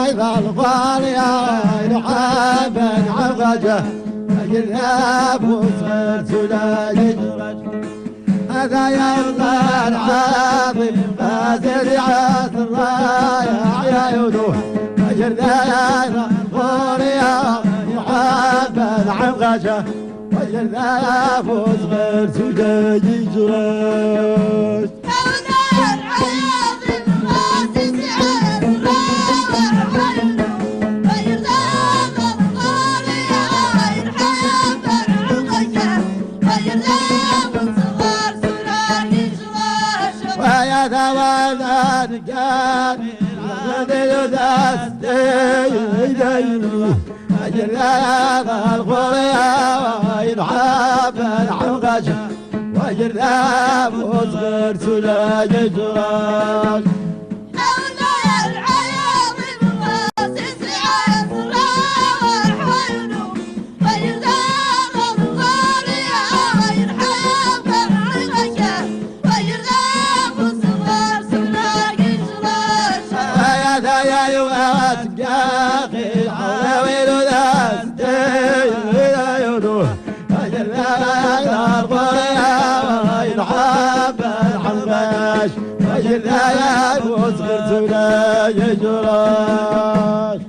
ذا الغالية يلعب عغجه يذهب وصغر سلاجج هذا يلا العظيم غازل يعث الرايع يا يدوه أجر ذا الغالية يلعب عغجه يذهب وصغر سلاجج أجل هذا الغريا ينحب العمقشة وأجل ذا وصغر سلاج جراج يا وصغر سلاج جراج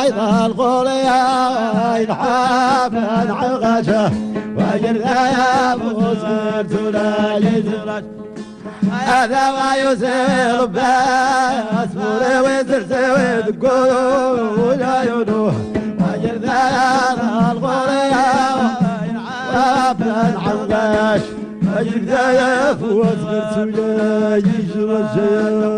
أيضا الغوليا ينحب العغشة وأجر ذا وصغر سلاج جراج هذا ما يسير بأسفل ويسرسي ويدقول يدوه وأجر ذا الغوليا ينحب العغش وأجر ذا وصغر سلاج جراج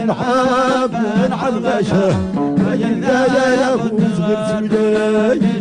ينحب العمقشة وينادى له وصغر سلاج